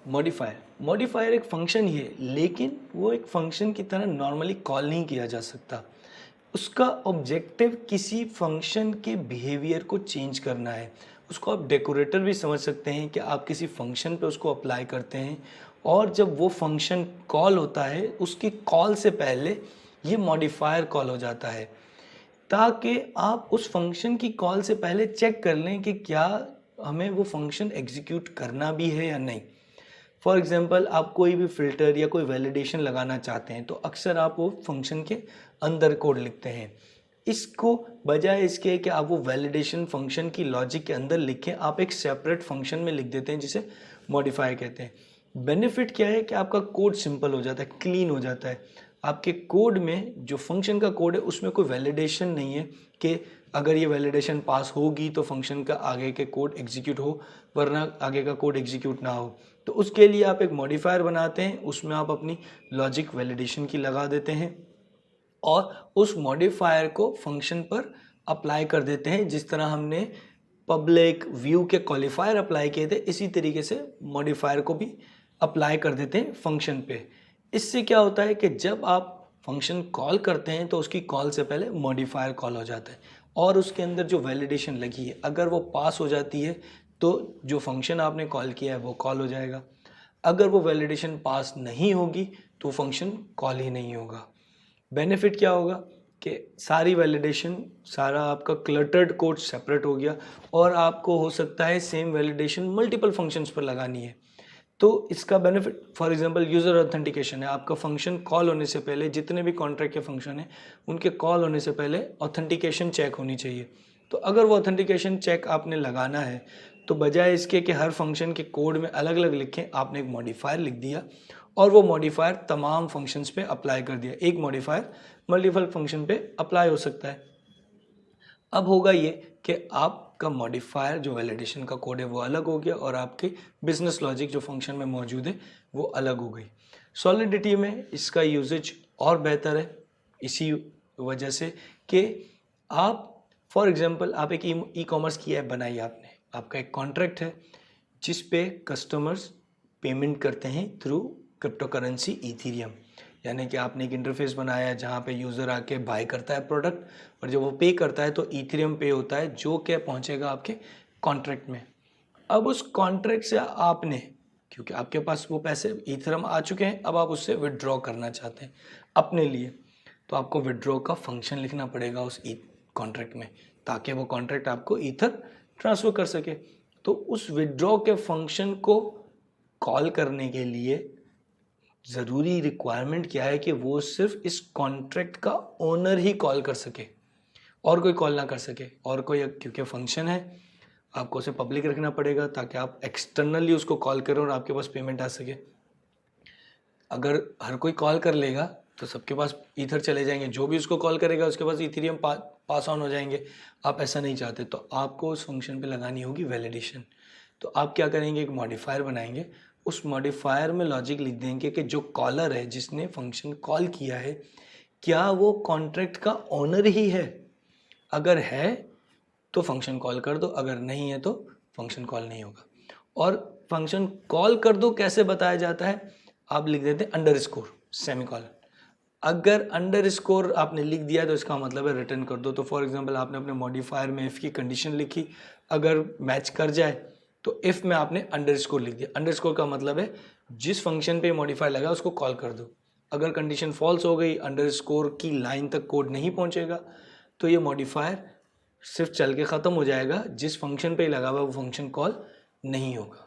Modifier modifier एक function ही है, लेकिन वो एक फंक्शन की तरह नॉर्मली कॉल नहीं किया जा सकता। उसका ऑब्जेक्टिव किसी फंक्शन के बिहेवियर को चेंज करना है। उसको आप डेकोरेटर भी समझ सकते हैं कि आप किसी फंक्शन पे उसको अप्लाई करते हैं, और जब वो फंक्शन कॉल होता है उसकी कॉल से पहले ये मॉडिफायर कॉल हो जाता है, ताकि आप उस फंक्शन की कॉल से पहले चेक कर लें कि क्या हमें वो फंक्शन एग्जीक्यूट करना भी है या नहीं। फॉर एग्जांपल, आप कोई भी फ़िल्टर या कोई वैलिडेशन लगाना चाहते हैं तो अक्सर आप वो फंक्शन के अंदर कोड लिखते हैं। इसको बजाय इसके कि आप वो वैलिडेशन फंक्शन की लॉजिक के अंदर लिखें, आप एक सेपरेट फंक्शन में लिख देते हैं जिसे मॉडिफाई कहते हैं। बेनिफिट क्या है कि आपका कोड सिंपल हो जाता है, क्लीन हो जाता है। आपके कोड में जो फंक्शन का कोड है उसमें कोई वैलिडेशन नहीं है कि अगर ये वैलिडेशन पास होगी तो फंक्शन का आगे के कोड एग्जीक्यूट हो, वरना आगे का कोड एग्जीक्यूट ना हो। तो उसके लिए आप एक मॉडिफायर बनाते हैं, उसमें आप अपनी लॉजिक वैलिडेशन की लगा देते हैं और उस मॉडिफायर को फंक्शन पर अप्लाई कर देते हैं। जिस तरह हमने पब्लिक व्यू के क्वालिफायर अप्लाई किए थे, इसी तरीके से मॉडिफायर को भी अप्लाई कर देते हैं फंक्शन पे। इससे क्या होता है कि जब आप फंक्शन कॉल करते हैं तो उसकी कॉल से पहले मॉडिफायर कॉल हो जाता है, और उसके अंदर जो वैलिडेशन लगी है अगर वो पास हो जाती है तो जो फंक्शन आपने कॉल किया है वो कॉल हो जाएगा। अगर वो वैलिडेशन पास नहीं होगी तो फंक्शन कॉल ही नहीं होगा। बेनिफिट क्या होगा कि सारी वैलिडेशन, सारा आपका क्लटर्ड कोड सेपरेट हो गया, और आपको हो सकता है सेम वैलिडेशन मल्टीपल फंक्शंस पर लगानी है। तो इसका benefit for example user authentication है। आपका फंक्शन कॉल होने से पहले जितने भी कॉन्ट्रैक्ट के फंक्शन हैं उनके कॉल होने से पहले ऑथेंटिकेशन चेक होनी चाहिए। तो अगर वो ऑथेंटिकेशन चेक आपने लगाना है तो बजाय इसके कि हर फंक्शन के कोड में अलग अलग लिखें, आपने एक मॉडिफायर लिख दिया और वो मॉडिफायर तमाम फंक्शंस पे अप्लाई कर दिया। एक मॉडिफायर मल्टीपल फंक्शन पे अप्लाई हो सकता है। अब होगा ये कि आपका मॉडिफायर जो वैलिडेशन का कोड है वो अलग हो गया और आपकी बिजनेस लॉजिक जो फंक्शन में मौजूद है वो अलग हो गई। सॉलिडिटी में इसका यूजेज और बेहतर है इसी वजह से कि आप फॉर एग्जांपल आप एक ई कॉमर्स की ऐप बनाई आपने, आपका एक कॉन्ट्रैक्ट है जिस पे कस्टमर्स पेमेंट करते हैं थ्रू क्रिप्टो करेंसी इथीरियम। यानी कि आपने एक इंटरफेस बनाया है जहाँ पे यूज़र आके बाय करता है प्रोडक्ट, और जब वो पे करता है तो इथेरियम पे होता है जो कि पहुँचेगा आपके कॉन्ट्रैक्ट में। अब उस कॉन्ट्रैक्ट से आपने, क्योंकि आपके पास वो पैसे इथेरियम आ चुके हैं, अब आप उससे विड्रॉ करना चाहते हैं अपने लिए, तो आपको विड्रॉ का फंक्शन लिखना पड़ेगा उस कॉन्ट्रैक्ट में, ताकि वो कॉन्ट्रैक्ट आपको ईथर ट्रांसफ़र कर सके। तो उस विड्रॉ के फंक्शन को कॉल करने के लिए ज़रूरी रिक्वायरमेंट क्या है कि वो सिर्फ इस कॉन्ट्रैक्ट का ओनर ही कॉल कर सके, और कोई कॉल ना कर सके। और कोई, क्योंकि फंक्शन है आपको उसे पब्लिक रखना पड़ेगा ताकि आप एक्सटर्नली उसको कॉल करें और आपके पास पेमेंट आ सके। अगर हर कोई कॉल कर लेगा तो सबके पास ईथर चले जाएंगे, जो भी उसको कॉल करेगा उसके पास इथेरियम पास ऑन हो जाएंगे। आप ऐसा नहीं चाहते, तो आपको उस फंक्शन पे लगानी होगी वैलिडेशन। तो आप क्या करेंगे, एक मॉडिफायर बनाएंगे, उस मॉडिफायर में लॉजिक लिख देंगे कि जो कॉलर है जिसने फंक्शन कॉल किया है क्या वो कॉन्ट्रैक्ट का ओनर ही है। अगर है तो फंक्शन कॉल कर दो, अगर नहीं है तो फंक्शन कॉल नहीं होगा। और फंक्शन कॉल कर दो कैसे बताया जाता है, आप लिख देते हैं अंडरस्कोर सेमीकोलन। अगर अंडरस्कोर आपने लिख दिया तो इसका मतलब है रिटर्न कर दो। तो फॉर एग्जांपल आपने अपने मॉडिफायर में इफ़ की कंडीशन लिखी, अगर मैच कर जाए तो इफ़ में आपने अंडरस्कोर लिख दिया। अंडरस्कोर का मतलब है जिस फंक्शन पे मॉडिफायर लगा उसको कॉल कर दो। अगर कंडीशन फॉल्स हो गई, अंडरस्कोर की लाइन तक कोड नहीं पहुंचेगा, तो ये मॉडिफायर सिर्फ चल के ख़त्म हो जाएगा, जिस फंक्शन पे लगा हुआ वो फंक्शन कॉल नहीं होगा।